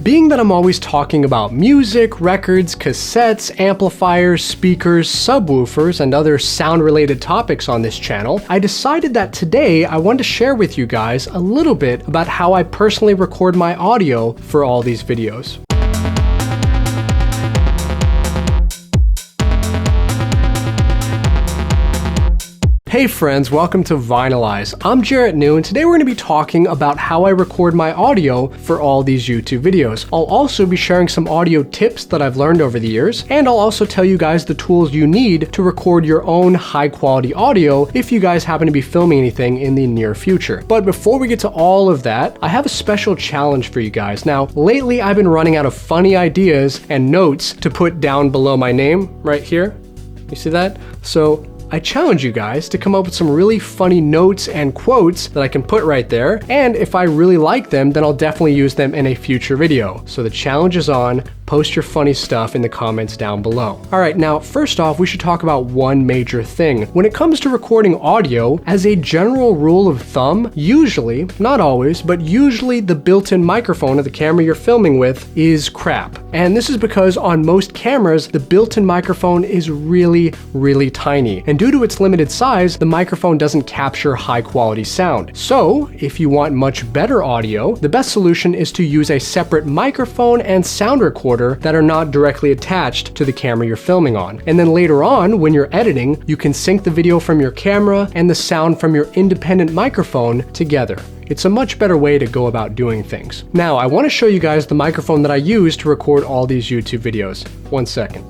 Being that I'm always talking about music, records, cassettes, amplifiers, speakers, subwoofers, and other sound-related topics on this channel, I decided that today I wanted to share with you guys a little bit about how I personally record my audio for all these videos. Hey friends, welcome to Eyezz. I'm Jarrett New, and today we're going to be talking about how I record my audio for all these YouTube videos. I'll also be sharing some audio tips that I've learned over the years, and I'll also tell you guys the tools you need to record your own high quality audio if you guys happen to be filming anything in the near future. But before we get to all of that, I have a special challenge for you guys. Now, lately I've been running out of funny ideas and notes to put down below my name right here. You see that? So I challenge you guys to come up with some really funny notes and quotes that I can put right there, and if I really like them, then I'll definitely use them in a future video. So the challenge is on. Post your funny stuff in the comments down below. Alright, now first off, we should talk about one major thing. When it comes to recording audio, as a general rule of thumb, usually, not always, but usually the built-in microphone of the camera you're filming with is crap. And this is because on most cameras, the built-in microphone is really, really tiny. And due to its limited size, the microphone doesn't capture high quality sound. So, if you want much better audio, the best solution is to use a separate microphone and sound recorder that are not directly attached to the camera you're filming on. And then later on, when you're editing, you can sync the video from your camera and the sound from your independent microphone together. It's a much better way to go about doing things. Now, I want to show you guys the microphone that I use to record all these YouTube videos. One second.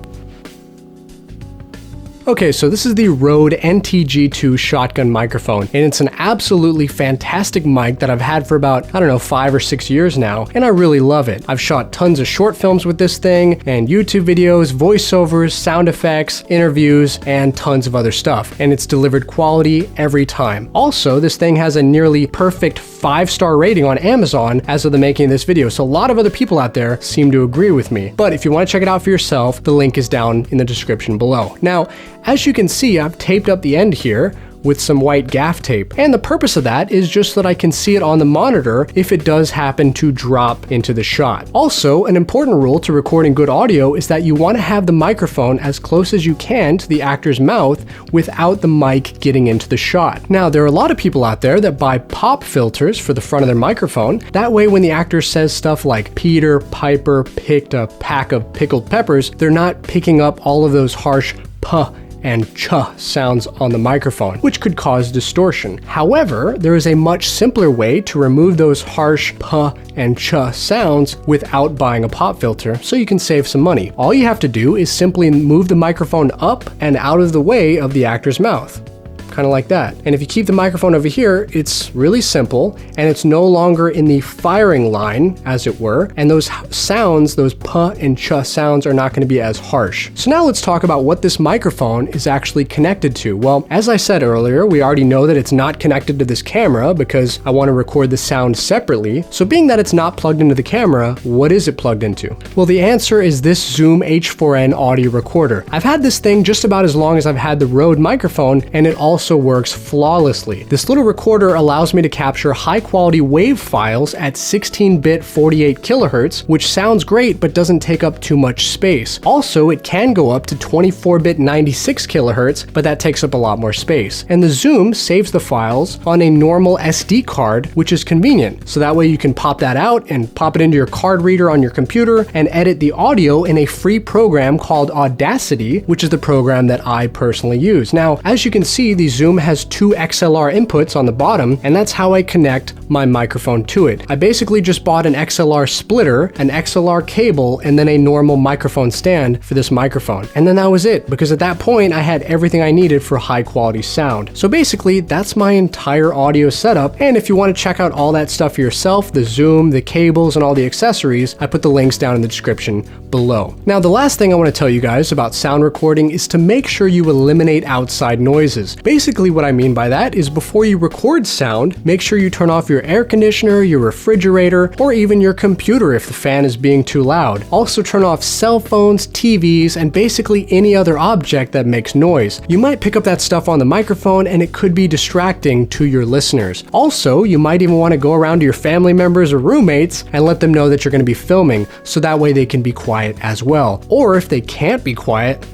Okay, so this is the Rode NTG2 shotgun microphone, and it's an absolutely fantastic mic that I've had for about, 5 or 6 years now, and I really love it. I've shot tons of short films with this thing, and YouTube videos, voiceovers, sound effects, interviews, and tons of other stuff, and it's delivered quality every time. Also, this thing has a nearly perfect 5-star rating on Amazon as of the making of this video, so a lot of other people out there seem to agree with me. But if you want to check it out for yourself, the link is down in the description below. Now, as you can see, I've taped up the end here with some white gaff tape, and the purpose of that is just so that I can see it on the monitor if it does happen to drop into the shot. Also, an important rule to recording good audio is that you want to have the microphone as close as you can to the actor's mouth without the mic getting into the shot. Now, there are a lot of people out there that buy pop filters for the front of their microphone. That way, when the actor says stuff like Peter Piper picked a pack of pickled peppers, they're not picking up all of those harsh puh and ch sounds on the microphone, which could cause distortion. However, there is a much simpler way to remove those harsh puh and ch sounds without buying a pop filter, so you can save some money. All you have to do is simply move the microphone up and out of the way of the actor's mouth. Kind of like that. And if you keep the microphone over here, it's really simple, and it's no longer in the firing line, as it were, and those sounds, those puh and ch sounds, are not going to be as harsh. So now let's talk about what this microphone is actually connected to. Well, as I said earlier, we already know that it's not connected to this camera because I want to record the sound separately. So being that it's not plugged into the camera, what is it plugged into? Well, the answer is this Zoom H4n audio recorder. I've had this thing just about as long as I've had the Rode microphone, and it also works flawlessly. This little recorder allows me to capture high quality WAV files at 16-bit 48 kilohertz, which sounds great but doesn't take up too much space. Also, it can go up to 24-bit 96 kilohertz, but that takes up a lot more space. And the Zoom saves the files on a normal SD card, which is convenient. So that way you can pop that out and pop it into your card reader on your computer and edit the audio in a free program called Audacity, which is the program that I personally use. Now, as you can see, the Zoom has 2 XLR inputs on the bottom, and that's how I connect my microphone to it. I basically just bought an XLR splitter, an XLR cable, and then a normal microphone stand for this microphone. And then that was it, because at that point I had everything I needed for high quality sound. So basically, that's my entire audio setup, and if you want to check out all that stuff for yourself, the Zoom, the cables, and all the accessories, I put the links down in the description below. Now, the last thing I want to tell you guys about sound recording is to make sure you eliminate outside noises. Basically, Basically what I mean by that is before you record sound, make sure you turn off your air conditioner, your refrigerator, or even your computer if the fan is being too loud. Also turn off cell phones, TVs, and basically any other object that makes noise. You might pick up that stuff on the microphone and it could be distracting to your listeners. Also, you might even want to go around to your family members or roommates and let them know that you're going to be filming, so that way they can be quiet as well. Or if they can't be quiet,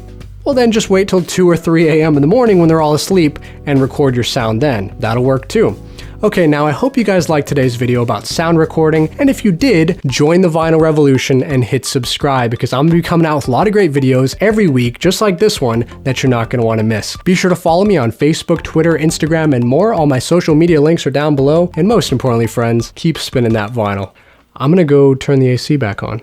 well then just wait till 2 or 3 a.m. in the morning when they're all asleep and record your sound then. That'll work too. Okay, now I hope you guys liked today's video about sound recording, and if you did, join the vinyl revolution and hit subscribe, because I'm going to be coming out with a lot of great videos every week, just like this one, that you're not going to want to miss. Be sure to follow me on Facebook, Twitter, Instagram, and more. All my social media links are down below, and most importantly, friends, keep spinning that vinyl. I'm going to go turn the AC back on.